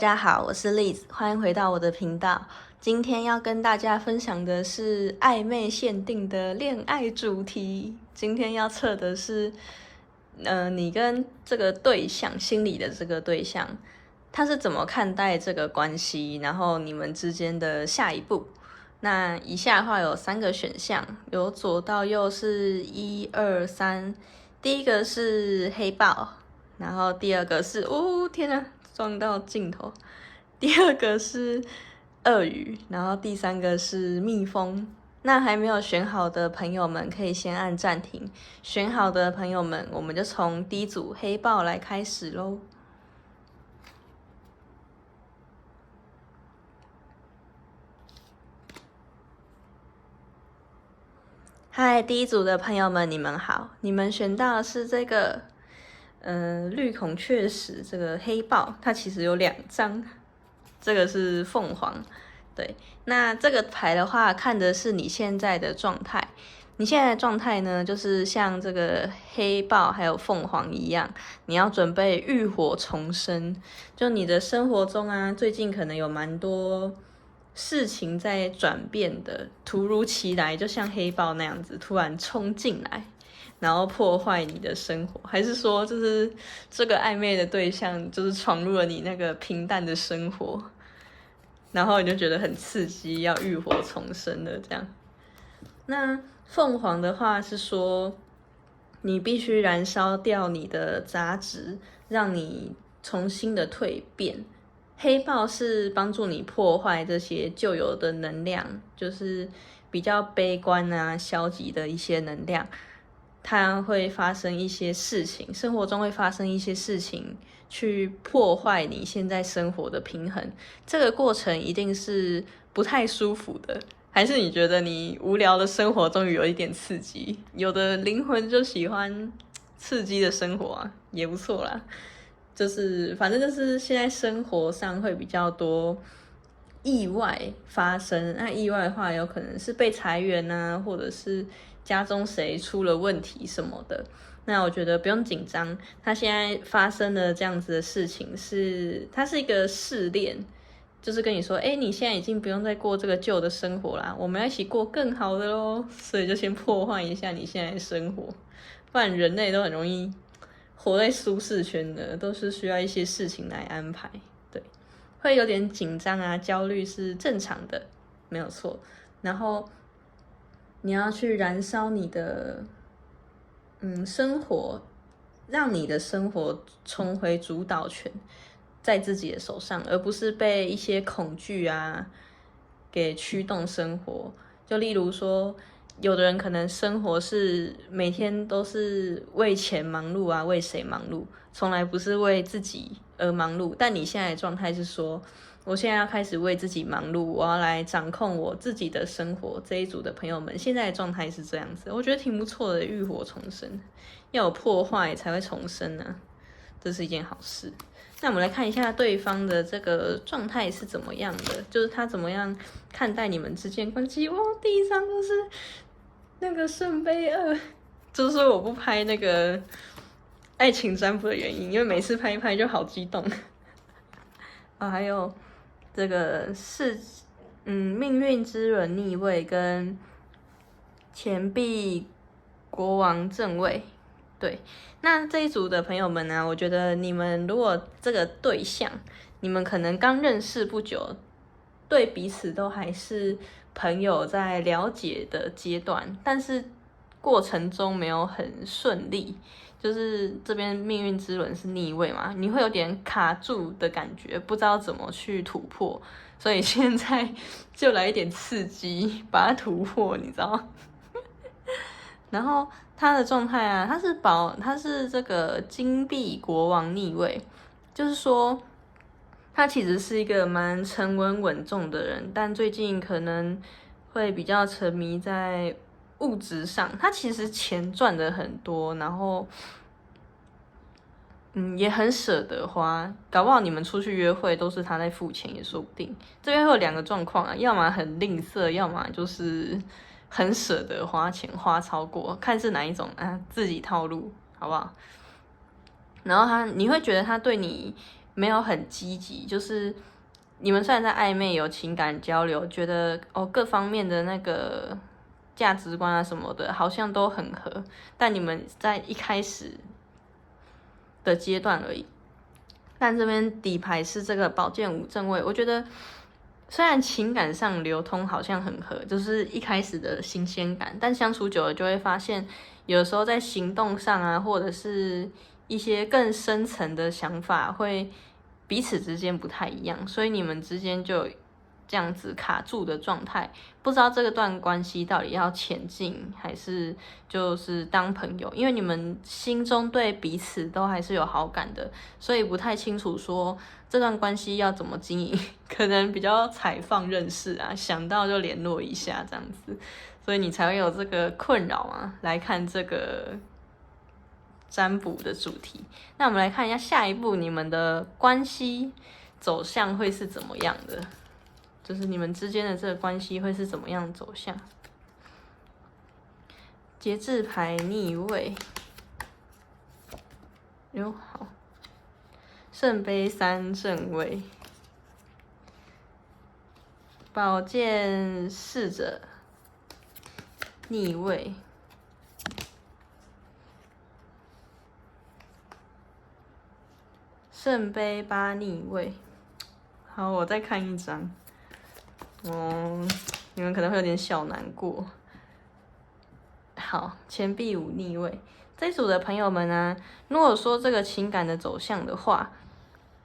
大家好，我是 Liz， 欢迎回到我的频道。今天要跟大家分享的是暧昧限定的恋爱主题。今天要测的是，你跟这个对象心里的这个对象，他是怎么看待这个关系，然后你们之间的下一步。那以下的话有3个选项，由左到右是1、2、3。第一个是黑豹，然后第二个是，天哪！撞到镜头。第二个是鳄鱼，然后第3个是蜜蜂。那还没有选好的朋友们可以先按暂停，选好的朋友们，我们就从第一组黑豹来开始咯。嗨，第一组的朋友们，你们好，你们选到的是这个绿孔雀石这个黑豹，它其实有2张，这个是凤凰。对，那这个牌的话，看的是你现在的状态。你现在的状态呢，就是像这个黑豹还有凤凰一样，你要准备浴火重生。就你的生活中啊，最近可能有蛮多事情在转变的，突如其来，就像黑豹那样子，突然冲进来，然后破坏你的生活，还是说就是这个暧昧的对象就是闯入了你那个平淡的生活，然后你就觉得很刺激，要浴火重生了这样。那凤凰的话是说，你必须燃烧掉你的杂质，让你重新的蜕变。黑豹是帮助你破坏这些旧有的能量，就是比较悲观啊、消极的一些能量。它会发生一些事情，生活中会发生一些事情，去破坏你现在生活的平衡。这个过程一定是不太舒服的，还是你觉得你无聊的生活终于有一点刺激？有的灵魂就喜欢刺激的生活啊，也不错啦。就是反正就是现在生活上会比较多意外发生，那意外的话有可能是被裁员啊，或者是家中谁出了问题什么的。那我觉得不用紧张，他现在发生的这样子的事情它是一个试炼，就是跟你说，你现在已经不用再过这个旧的生活啦，我们要一起过更好的咯。所以就先破坏一下你现在的生活，不然人类都很容易活在舒适圈的，都是需要一些事情来安排。对，会有点紧张啊、焦虑是正常的，没有错。然后你要去燃烧你的生活，让你的生活重回主导权，在自己的手上，而不是被一些恐惧啊给驱动生活。就例如说，有的人可能生活是每天都是为钱忙碌啊，为谁忙碌，从来不是为自己而忙碌。但你现在的状态是说，我现在要开始为自己忙碌，我要来掌控我自己的生活。这一组的朋友们现在的状态是这样子，我觉得挺不错的，浴火重生。要有破坏才会重生啊，这是一件好事。那我们来看一下对方的这个状态是怎么样的，就是他怎么样看待你们之间关系。第1张就是那个圣杯2，就是我不拍那个爱情占卜的原因，因为每次拍一拍就好激动。还有这个是命运之轮逆位跟钱币国王正位。对，那这一组的朋友们呢，我觉得你们如果这个对象，你们可能刚认识不久，对彼此都还是朋友在了解的阶段，但是过程中没有很顺利，就是这边命运之轮是逆位嘛，你会有点卡住的感觉，不知道怎么去突破，所以现在就来一点刺激，把它突破，你知道吗？然后他的状态啊，他是这个金币国王逆位，就是说他其实是一个蛮沉稳稳重的人，但最近可能会比较沉迷在物质上。他其实钱赚的很多，然后也很舍得花，搞不好你们出去约会都是他在付钱也说不定。这边会有2个状况啊，要么很吝啬，要么就是很舍得花钱，花超过，看是哪一种啊，自己套路好不好？然后你会觉得他对你没有很积极，就是你们虽然在暧昧有情感交流，觉得各方面的那个价值观啊什么的好像都很合，但你们在一开始的阶段而已。但这边底牌是这个宝剑五正位，我觉得虽然情感上流通好像很合，就是一开始的新鲜感，但相处久了就会发现，有的时候在行动上啊，或者是一些更深层的想法，会彼此之间不太一样，所以你们之间就有这样子卡住的状态，不知道这段关系到底要前进还是就是当朋友，因为你们心中对彼此都还是有好感的，所以不太清楚说这段关系要怎么经营，可能比较采放认识啊，想到就联络一下这样子，所以你才会有这个困扰啊。来看这个占卜的主题，那我们来看一下下一步你们的关系走向会是怎么样的。就是你们之间的这个关系会是怎么样走向？节制牌逆位，好，圣杯三正位，宝剑侍者逆位，圣杯八逆位。好，我再看一张。你们可能会有点小难过。好，钱币五逆位，这一组的朋友们呢，如果说这个情感的走向的话，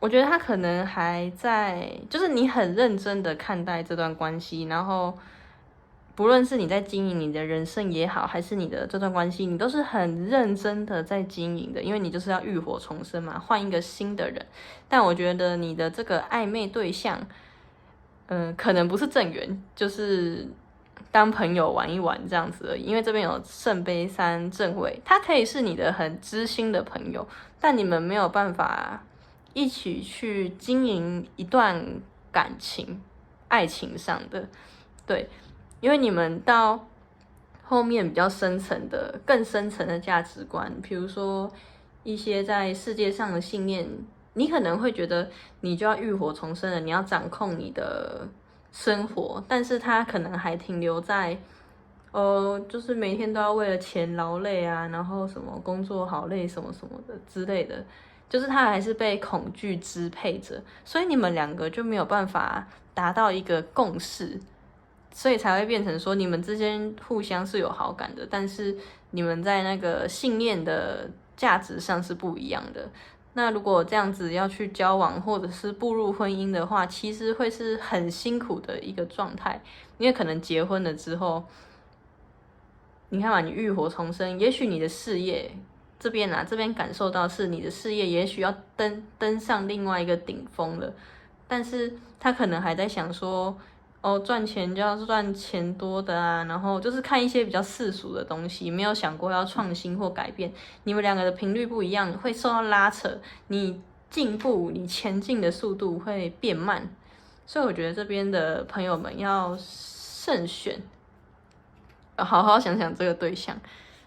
我觉得他可能还在，就是你很认真的看待这段关系，然后不论是你在经营你的人生也好，还是你的这段关系，你都是很认真的在经营的，因为你就是要浴火重生嘛，换一个新的人。但我觉得你的这个暧昧对象，可能不是正缘，就是当朋友玩一玩这样子而已。因为这边有圣杯三正位，他可以是你的很知心的朋友，但你们没有办法一起去经营一段感情、爱情上的，对，因为你们到后面比较深层的、更深层的价值观，比如说一些在世界上的信念。你可能会觉得你就要浴火重生了，你要掌控你的生活，但是他可能还停留在，就是每天都要为了钱劳累啊，然后什么工作好累什么什么的之类的，就是他还是被恐惧支配着，所以你们两个就没有办法达到一个共识，所以才会变成说你们之间互相是有好感的，但是你们在那个信念的价值上是不一样的。那如果这样子要去交往或者是步入婚姻的话，其实会是很辛苦的一个状态，因为可能结婚了之后，你看嘛，你浴火重生，也许你的事业这边感受到是你的事业也许要登上另外一个顶峰了，但是他可能还在想说，赚钱就要赚钱多的啊，然后就是看一些比较世俗的东西，没有想过要创新或改变。你们两个的频率不一样，会受到拉扯，你进步，你前进的速度会变慢。所以我觉得这边的朋友们要慎选，好好想想这个对象。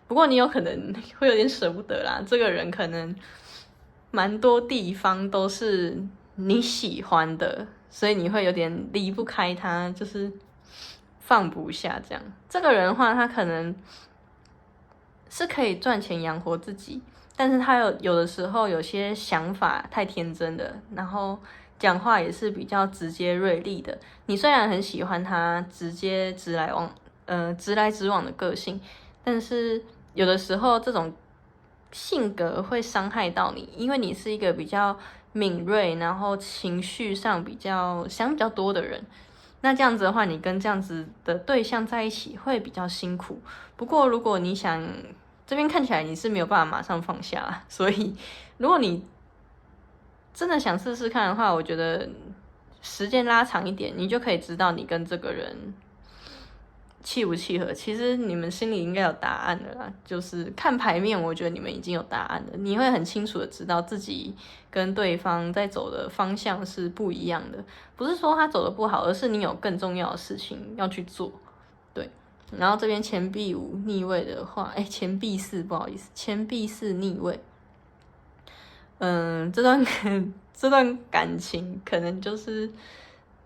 不过你有可能会有点舍不得啦，这个人可能蛮多地方都是你喜欢的。所以你会有点离不开他，就是放不下这样。这个人的话，他可能是可以赚钱养活自己，但是他有的时候有些想法太天真了，然后讲话也是比较直接锐利的。你虽然很喜欢他直接直来直往的个性，但是有的时候这种性格会伤害到你，因为你是一个比较敏锐，然后情绪上想比较多的人，那这样子的话，你跟这样子的对象在一起会比较辛苦。不过如果你想，这边看起来你是没有办法马上放下啦，所以如果你真的想试试看的话，我觉得时间拉长一点，你就可以知道你跟这个人契不契合。其实你们心里应该有答案了啦，就是看牌面，我觉得你们已经有答案了。你会很清楚的知道自己跟对方在走的方向是不一样的，不是说他走的不好，而是你有更重要的事情要去做。对，然后这边钱币五逆位的话，钱币四，不好意思，钱币四逆位。这段感情可能就是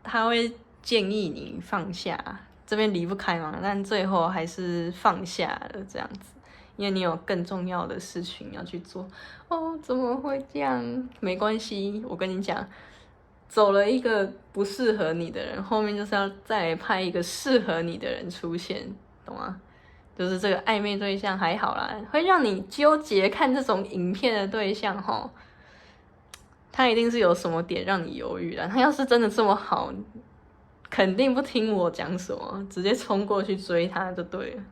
他会建议你放下，这边离不开嘛，但最后还是放下了这样子，因为你有更重要的事情要去做。哦，怎么会这样？没关系，我跟你讲，走了一个不适合你的人，后面就是要再来派一个适合你的人出现，懂吗？就是这个暧昧对象还好啦，会让你纠结看这种影片的对象齁，他一定是有什么点让你犹豫啦。他要是真的这么好，肯定不听我讲什么，直接冲过去追他就对了。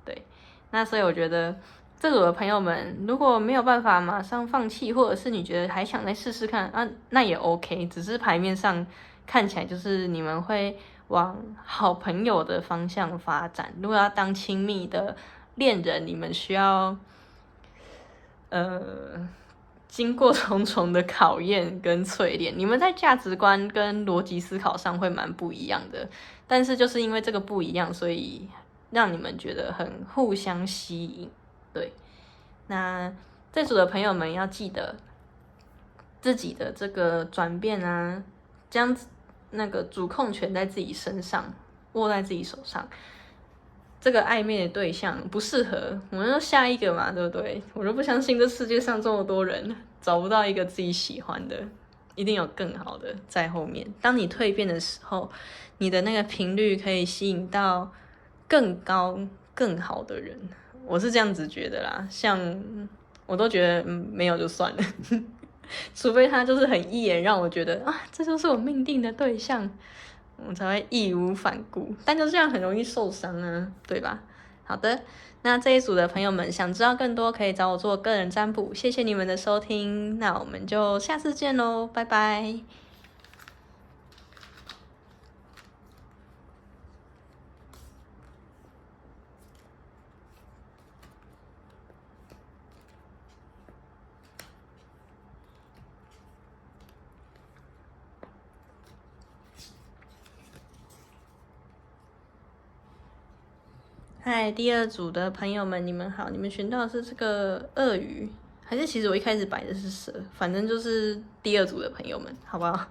对，那所以我觉得这组的朋友们，如果没有办法马上放弃，或者是你觉得还想再试试看啊，那也 OK。只是牌面上看起来就是你们会往好朋友的方向发展。如果要当亲密的恋人，你们需要经过重重的考验跟淬炼，你们在价值观跟逻辑思考上会蛮不一样的，但是就是因为这个不一样，所以让你们觉得很互相吸引。对，那这组的朋友们要记得自己的这个转变啊，将那个主控权在自己身上，握在自己手上。这个暧昧的对象不适合，我们就下一个嘛，对不对？我就不相信这世界上这么多人找不到一个自己喜欢的，一定有更好的在后面。当你蜕变的时候，你的那个频率可以吸引到更高、更好的人。我是这样子觉得啦，像我都觉得没有就算了，除非他就是很一眼让我觉得啊，这就是我命定的对象。我才会义无反顾，但就这样很容易受伤啊，对吧？好的，那这一组的朋友们想知道更多，可以找我做个人占卜。谢谢你们的收听，那我们就下次见喽，拜拜。嗨，第二组的朋友们，你们好！你们选到的是这个鳄鱼，还是其实我一开始摆的是蛇？反正就是第二组的朋友们，好不好？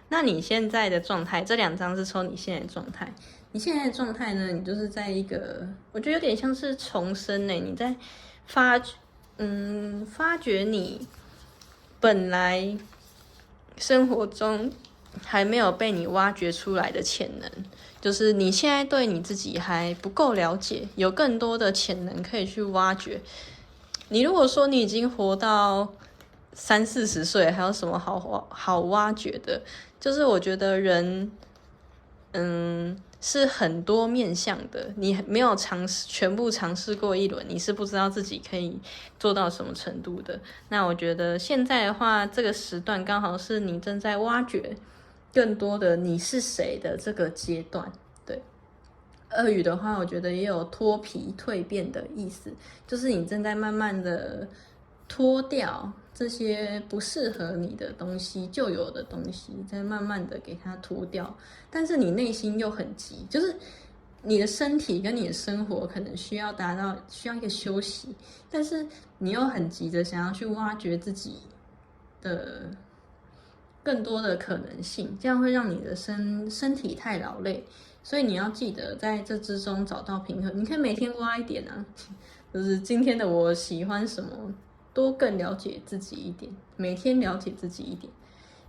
那你现在的状态，这2张是抽你现在的状态。你现在的状态呢？你就是在一个，我觉得有点像是重生呢。你在发掘你本来生活中还没有被你挖掘出来的潜能。就是你现在对你自己还不够了解，有更多的潜能可以去挖掘。你如果说你已经活到30-40岁，还有什么好挖掘的？就是我觉得人，是很多面向的。你没有全部尝试过一轮，你是不知道自己可以做到什么程度的。那我觉得现在的话，这个时段刚好是你正在挖掘更多的你是谁的这个阶段。对，鳄鱼的话，我觉得也有脱皮蜕变的意思，就是你正在慢慢的脱掉这些不适合你的东西，旧有的东西，再慢慢的给它脱掉。但是你内心又很急，就是你的身体跟你的生活可能需要一个休息，但是你又很急着想要去挖掘自己的更多的可能性，这样会让你的身体太劳累，所以你要记得在这之中找到平衡。你可以每天挖一点啊，就是今天的我喜欢什么，多更了解自己一点，每天了解自己一点。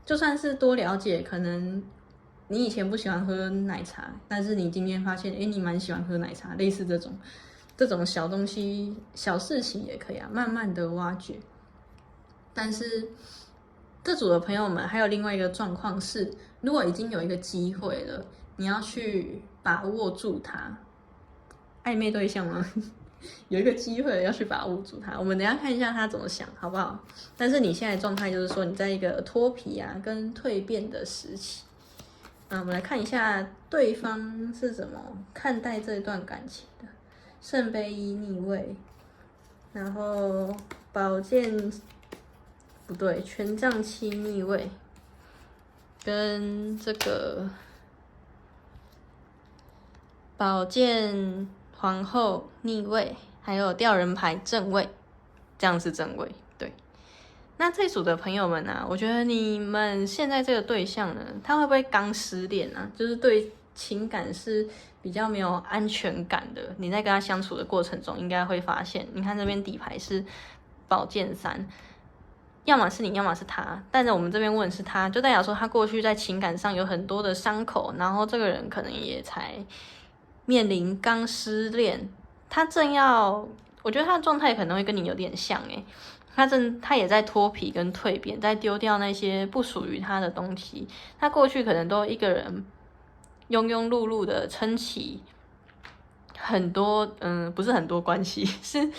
就算是多了解，可能你以前不喜欢喝奶茶，但是你今天发现，你蛮喜欢喝奶茶，类似这种小东西、小事情也可以啊，慢慢的挖掘。但是这组的朋友们还有另外一个状况是，如果已经有一个机会了，你要去把握住它。暧昧对象吗？有一个机会要去把握住它，我们等一下看一下他怎么想，好不好？但是你现在的状态就是说，你在一个脱皮啊跟蜕变的时期。我们来看一下对方是怎么看待这段感情的。圣杯1逆位，然后宝剑不对，权杖7逆位，跟这个宝剑皇后逆位，还有吊人牌正位，这样是正位。对，那这组的朋友们啊，我觉得你们现在这个对象呢，他会不会刚失恋啊？就是对情感是比较没有安全感的。你在跟他相处的过程中，应该会发现，你看这边底牌是宝剑三，要么是你，要么是他。但是我们这边问是他，就代表说他过去在情感上有很多的伤口，然后这个人可能也才面临刚失恋，他正要，我觉得他的状态可能会跟你有点像他也在脱皮跟蜕变，在丢掉那些不属于他的东西。他过去可能都一个人庸庸碌碌的撑起很多，不是很多关系，是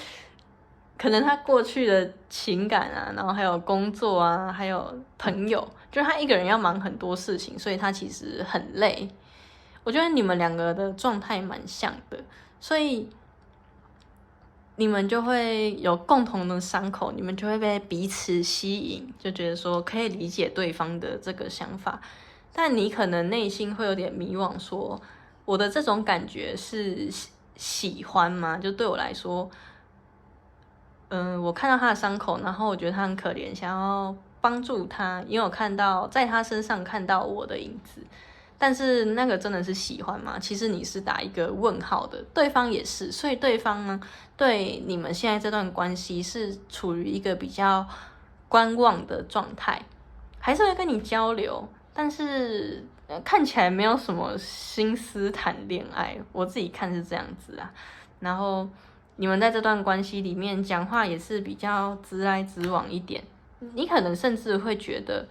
可能他过去的情感啊，然后还有工作啊，还有朋友，就是他一个人要忙很多事情，所以他其实很累。我觉得你们两个的状态蛮像的，所以你们就会有共同的伤口，你们就会被彼此吸引，就觉得说可以理解对方的这个想法，但你可能内心会有点迷惘，说我的这种感觉是喜欢吗？就对我来说，我看到他的伤口，然后我觉得他很可怜，想要帮助他，因为我看到在他身上看到我的影子。但是那个真的是喜欢吗？其实你是打一个问号的，对方也是，所以对方呢，对你们现在这段关系是处于一个比较观望的状态，还是会跟你交流，但是看起来没有什么心思谈恋爱，我自己看是这样子啊。然后你们在这段关系里面讲话也是比较直来直往一点，你可能甚至会觉得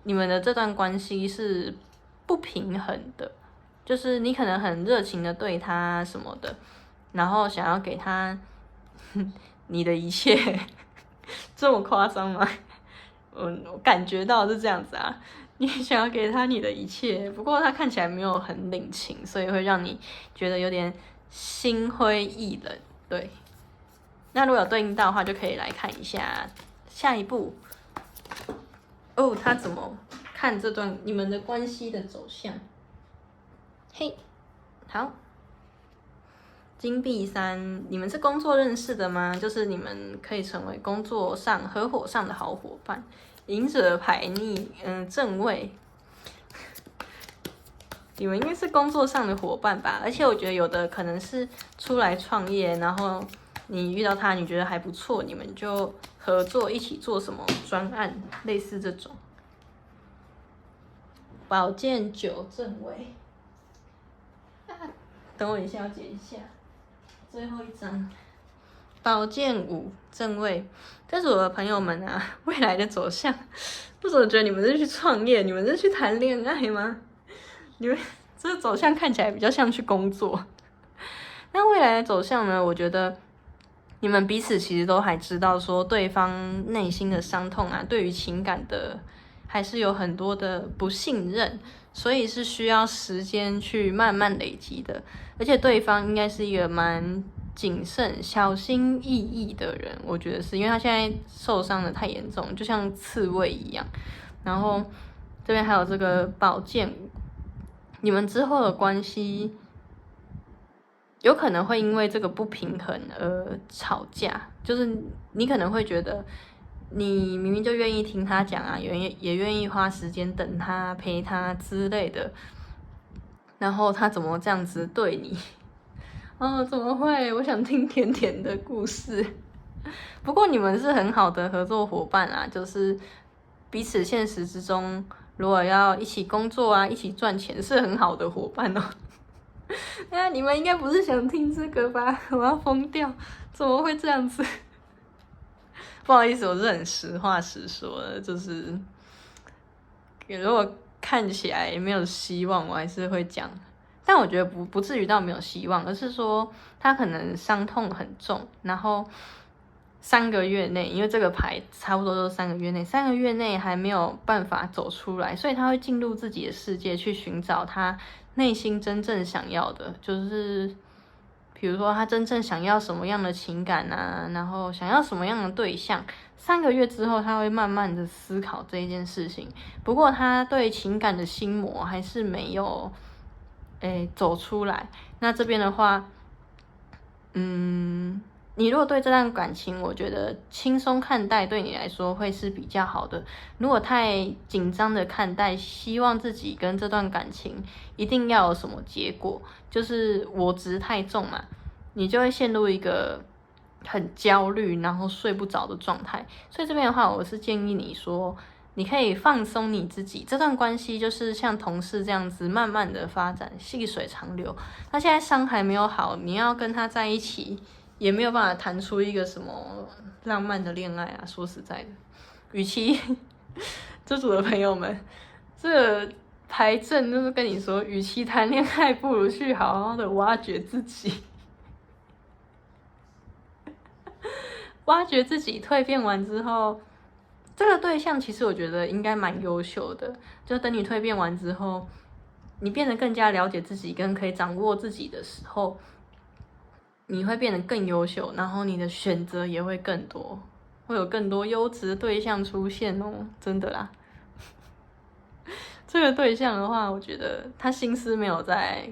你们的这段关系是不平衡的，就是你可能很热情的对他什么的，然后想要给他你的一切，这么夸张吗？我感觉到是这样子啊，你想要给他你的一切，不过他看起来没有很领情，所以会让你觉得有点心灰意冷。对，那如果有对应到的话，就可以来看一下下一步。他怎么看这段你们的关系的走向？嘿，好，金币三，你们是工作认识的吗？就是你们可以成为工作上合伙上的好伙伴。隐者牌逆，正位，你们应该是工作上的伙伴吧？而且我觉得有的可能是出来创业，然后你遇到他，你觉得还不错，你们就合作一起做什么专案，类似这种。宝剑九正位，等我一下，要解一下。最后一张，宝剑五正位，这是我的朋友们啊，未来的走向。为什么觉得你们是去创业？你们是去谈恋爱吗？你们这走向看起来比较像去工作。那未来的走向呢？我觉得你们彼此其实都还知道说对方内心的伤痛啊，对于情感的还是有很多的不信任，所以是需要时间去慢慢累积的。而且对方应该是一个蛮谨慎、小心翼翼的人，我觉得是因为他现在受伤的太严重，就像刺猬一样。然后这边还有这个宝剑，你们之后的关系有可能会因为这个不平衡而吵架，就是你可能会觉得你明明就愿意听他讲啊，也愿意花时间等他陪他之类的，然后他怎么这样子对你？怎么会？我想听甜甜的故事。不过你们是很好的合作伙伴啊，就是彼此现实之中，如果要一起工作啊，一起赚钱，是很好的伙伴哦。那你们应该不是想听这个吧？我要疯掉！怎么会这样子？不好意思，我是很实话实说的，就是如果看起来没有希望，我还是会讲。但我觉得不至于到没有希望，而是说他可能伤痛很重，然后3个月内，因为这个牌差不多都是3个月内，3个月内还没有办法走出来，所以他会进入自己的世界去寻找他内心真正想要的，就是比如说他真正想要什么样的情感啊，然后想要什么样的对象。3个月之后，他会慢慢的思考这一件事情。不过他对情感的心魔还是没有走出来。那这边的话，你如果对这段感情，我觉得轻松看待对你来说会是比较好的。如果太紧张的看待，希望自己跟这段感情一定要有什么结果，就是我执太重嘛，你就会陷入一个很焦虑，然后睡不着的状态。所以这边的话，我是建议你说，你可以放松你自己，这段关系就是像同事这样子，慢慢的发展，细水长流。他现在伤还没有好，你要跟他在一起，也没有办法谈出一个什么浪漫的恋爱啊。说实在的，与其这组的朋友们，这个牌阵就是跟你说，与其谈恋爱，不如去好好的挖掘自己。挖掘自己，蜕变完之后，这个对象其实我觉得应该蛮优秀的。就等你蜕变完之后，你变得更加了解自己，跟可以掌握自己的时候，你会变得更优秀，然后你的选择也会更多，会有更多优质的对象出现哦，真的啦。这个对象的话，我觉得他心思没有在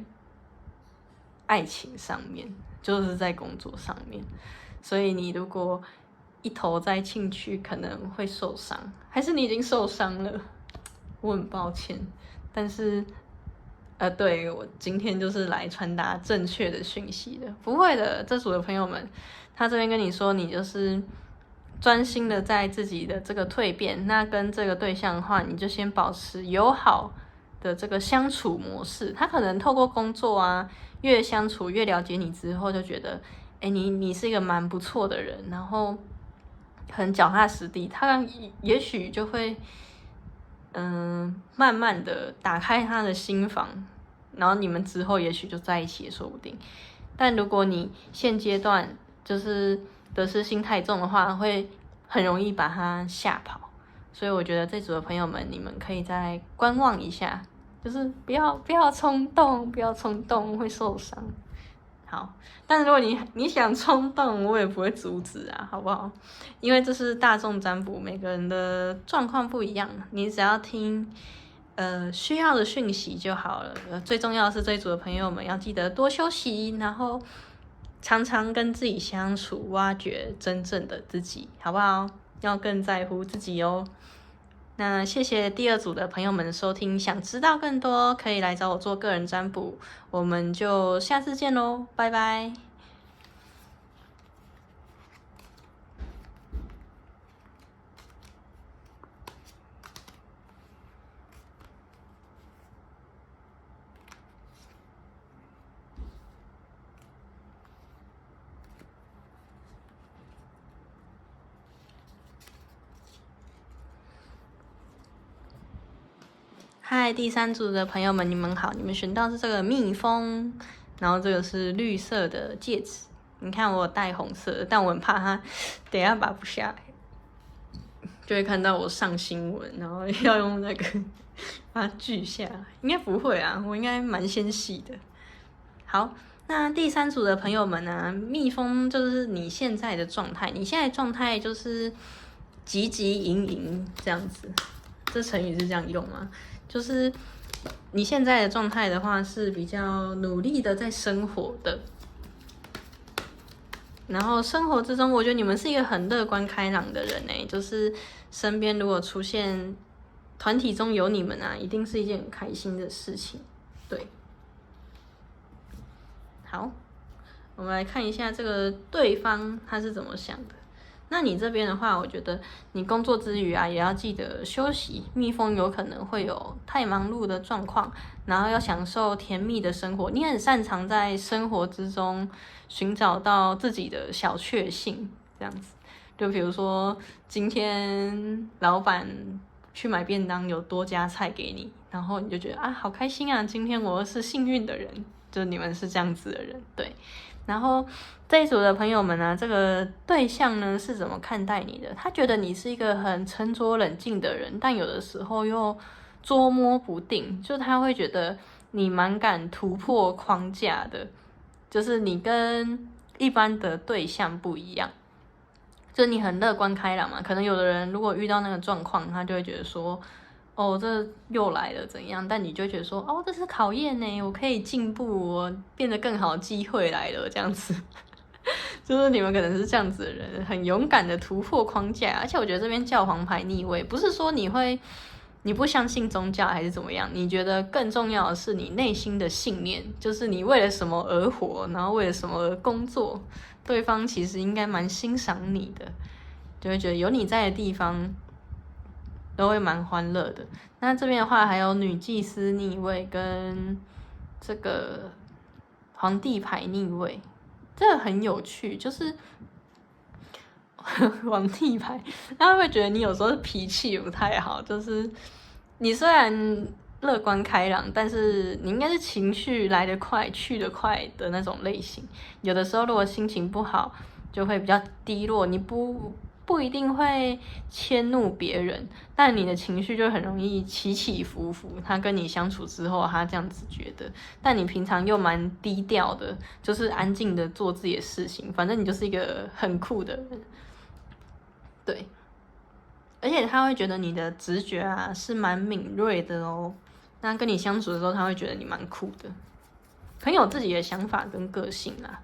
爱情上面，就是在工作上面。所以你如果一头栽进去，可能会受伤，还是你已经受伤了？我很抱歉，但是对，我今天就是来传达正确的讯息的。不会的，这组的朋友们，他这边跟你说，你就是专心的在自己的这个蜕变。那跟这个对象的话，你就先保持友好的这个相处模式。他可能透过工作啊，越相处越了解你之后，就觉得，你是一个蛮不错的人，然后很脚踏实地，他也许就会慢慢的打开他的心房，然后你们之后也许就在一起也说不定。但如果你现阶段就是得失心太重的话，会很容易把他吓跑。所以我觉得这组的朋友们，你们可以再观望一下，就是不要冲动，不要冲动会受伤。好，但是如果你想冲动，我也不会阻止啊，好不好？因为这是大众占卜，每个人的状况不一样，你只要听需要的讯息就好了。最重要的是这一组的朋友们要记得多休息，然后常常跟自己相处，挖掘真正的自己，好不好？要更在乎自己哦。那谢谢第二组的朋友们的收听，想知道更多可以来找我做个人占卜，我们就下次见喽，拜拜。嗨，第三组的朋友们，你们好！你们选到是这个蜜蜂，然后这个是绿色的戒指。你看我有戴红色的，但我很怕它等一下拔不下来，就会看到我上新闻，然后要用那个把它锯下来。应该不会啊，我应该蛮纤细的。好，那第三组的朋友们呢？蜜蜂就是你现在的状态，你现在的状态就是汲汲营营这样子。这成语是这样用吗？就是你现在的状态的话，是比较努力的在生活的。然后生活之中，我觉得你们是一个很乐观开朗的人欸，就是身边如果出现团体中有你们啊，一定是一件很开心的事情。对，好，我们来看一下这个对方他是怎么想的。那你这边的话，我觉得你工作之余啊，也要记得休息。蜜蜂有可能会有太忙碌的状况，然后要享受甜蜜的生活。你很擅长在生活之中寻找到自己的小确幸，这样子。就比如说今天老板去买便当，有多加菜给你，然后你就觉得啊，好开心啊！今天我是幸运的人，就你们是这样子的人，对。然后这一组的朋友们呢，这个对象呢是怎么看待你的？他觉得你是一个很沉着冷静的人，但有的时候又捉摸不定，就他会觉得你蛮敢突破框架的，就是你跟一般的对象不一样，就你很乐观开朗嘛。可能有的人如果遇到那个状况，他就会觉得说，哦，这又来了怎样？但你就觉得说，哦，这是考验呢，我可以进步，我变得更好的机会来了，这样子。就是你们可能是这样子的人，很勇敢的突破框架。而且我觉得这边教皇牌逆位，不是说你不相信宗教还是怎么样，你觉得更重要的是你内心的信念，就是你为了什么而活，然后为了什么而工作，对方其实应该蛮欣赏你的，就会觉得有你在的地方都会蛮欢乐的。那这边的话还有女祭司逆位跟这个皇帝牌逆位，这个很有趣，就是皇帝牌，他会觉得你有时候脾气不太好，就是你虽然乐观开朗，但是你应该是情绪来得快去得快的那种类型。有的时候如果心情不好，就会比较低落，你不一定会迁怒别人，但你的情绪就很容易起起伏伏。他跟你相处之后，他这样子觉得，但你平常又蛮低调的，就是安静的做自己的事情，反正你就是一个很酷的人。对，而且他会觉得你的直觉啊是蛮敏锐的哦。那跟你相处的时候，他会觉得你蛮酷的，很有自己的想法跟个性啦。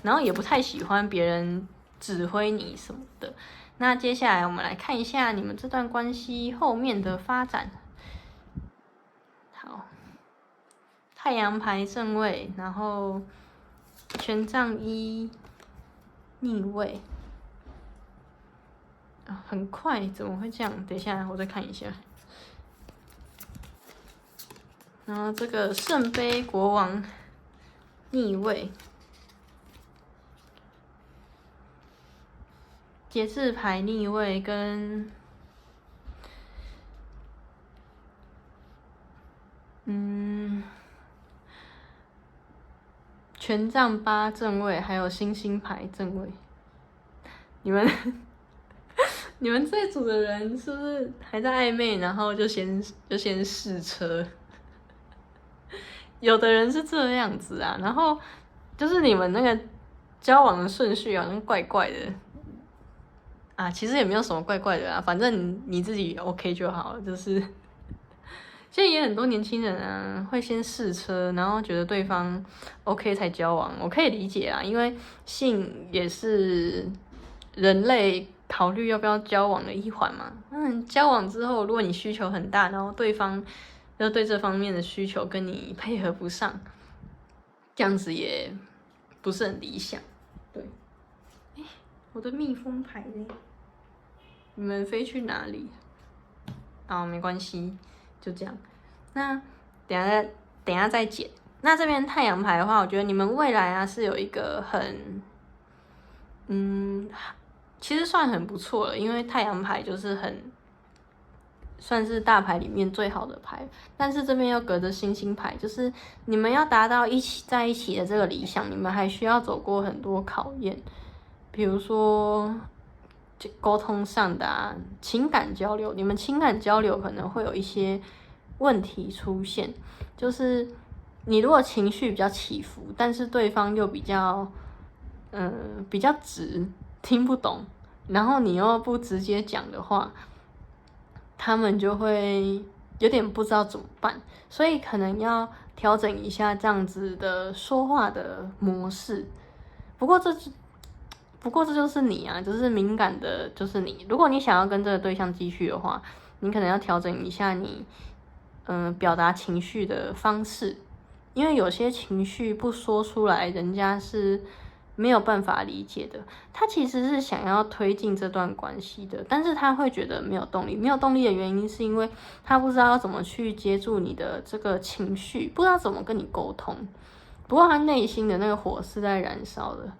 然后也不太喜欢别人指挥你什么的。那接下来我们来看一下你们这段关系后面的发展。好，太阳牌正位，然后权杖一逆位。很快，怎么会这样？等一下，我再看一下。然后这个圣杯国王逆位，节制牌逆位跟权杖八正位，还有星星牌正位。你们这组的人是不是还在暧昧，然后就先试车？有的人是这样子啊，然后就是你们那个交往的顺序好像怪怪的啊，其实也没有什么怪怪的啊，反正你自己 OK 就好了。就是现在也很多年轻人啊，会先试车，然后觉得对方 OK 才交往，我可以理解啊，因为性也是人类考虑要不要交往的一环嘛。交往之后，如果你需求很大，然后对方又对这方面的需求跟你配合不上，这样子也不是很理想。对，我的蜜蜂牌呢？你们飞去哪里？没关系，就这样。那等一下再剪。那这边太阳牌的话，我觉得你们未来啊是有一个很，其实算很不错了，因为太阳牌就是算是大牌里面最好的牌，但是这边又隔着星星牌，就是你们要达到在一起的这个理想，你们还需要走过很多考验，比如说沟通上的情感交流，你们情感交流可能会有一些问题出现，就是你如果情绪比较起伏，但是对方又比较直，听不懂，然后你又不直接讲的话，他们就会有点不知道怎么办，所以可能要调整一下这样子的说话的模式。不过这就是你啊，就是敏感的，就是你。如果你想要跟这个对象继续的话，你可能要调整一下你表达情绪的方式，因为有些情绪不说出来，人家是没有办法理解的。他其实是想要推进这段关系的，但是他会觉得没有动力。没有动力的原因是因为他不知道要怎么去接住你的这个情绪，不知道怎么跟你沟通。不过他内心的那个火是在燃烧的。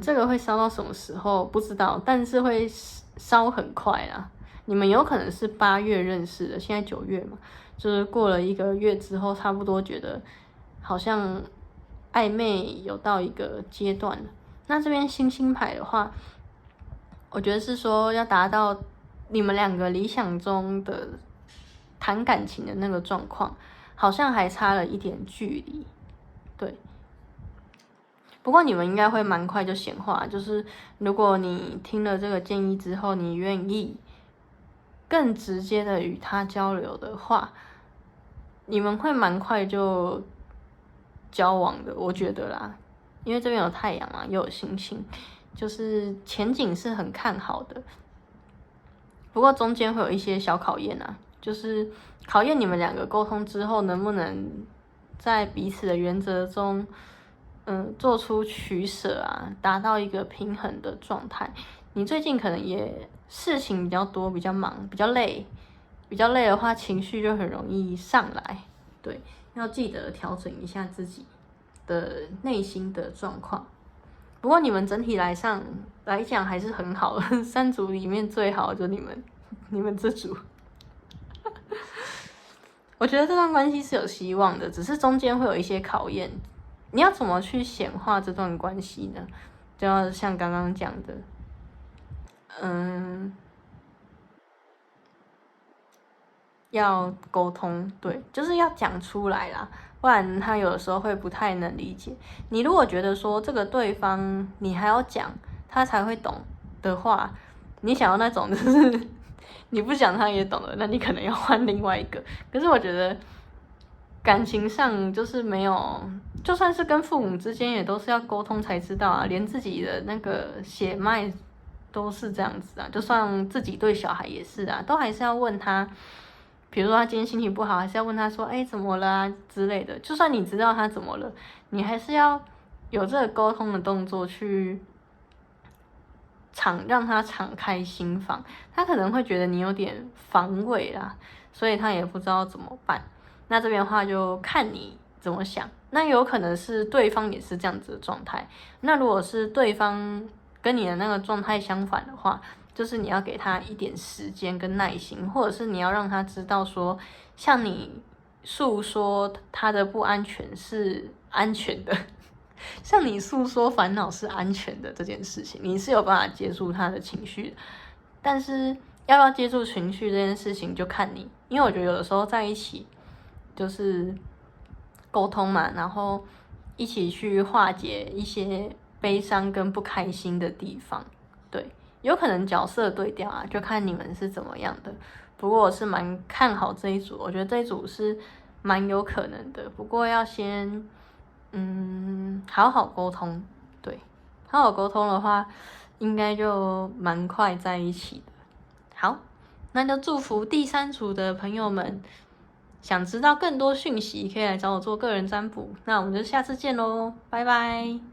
这个会烧到什么时候不知道，但是会烧很快啦。你们有可能是8月认识的，现在9月嘛，就是过了1个月之后，差不多觉得好像暧昧有到一个阶段了。那这边星星牌的话，我觉得是说要达到你们2个理想中的谈感情的那个状况，好像还差了一点距离。对。不过你们应该会蛮快就显化，就是如果你听了这个建议之后，你愿意更直接的与他交流的话，你们会蛮快就交往的，我觉得啦。因为这边有太阳嘛，又有星星，就是前景是很看好的。不过中间会有一些小考验啊，就是考验你们两个沟通之后能不能在彼此的原则中，做出取舍啊，达到一个平衡的状态。你最近可能也事情比较多，比较忙，比较累，比较累的话，情绪就很容易上来。对，要记得调整一下自己的内心的状况。不过你们整体来讲还是很好的，三组里面最好的就你们这组。我觉得这段关系是有希望的，只是中间会有一些考验。你要怎么去显化这段关系呢？就要像刚刚讲的，要沟通，对，就是要讲出来啦，不然他有的时候会不太能理解。你如果觉得说这个对方你还要讲，他才会懂的话，你想要那种就是你不讲他也懂了，那你可能要换另外一个。可是我觉得感情上就是没有，就算是跟父母之间也都是要沟通才知道啊，连自己的那个血脉都是这样子啊，就算自己对小孩也是啊，都还是要问他。比如说他今天心情不好，还是要问他说：“怎么了啊？”之类的。就算你知道他怎么了，你还是要有这个沟通的动作去让他敞开心房。他可能会觉得你有点防卫啦，所以他也不知道怎么办。那这边的话就看你怎么想。那有可能是对方也是这样子的状态。那如果是对方跟你的那个状态相反的话，就是你要给他一点时间跟耐心，或者是你要让他知道说，像你诉说他的不安全是安全的，像你诉说烦恼是安全的这件事情，你是有办法接住他的情绪的。但是要不要接住情绪这件事情就看你，因为我觉得有的时候在一起就是沟通嘛，然后一起去化解一些悲伤跟不开心的地方，对。有可能角色对调啊，就看你们是怎么样的。不过我是蛮看好这一组，我觉得这一组是蛮有可能的。不过要先好好沟通，对，好好沟通的话，应该就蛮快在一起的。好，那就祝福第三组的朋友们。想知道更多讯息，可以来找我做个人占卜。那我们就下次见喽，拜拜。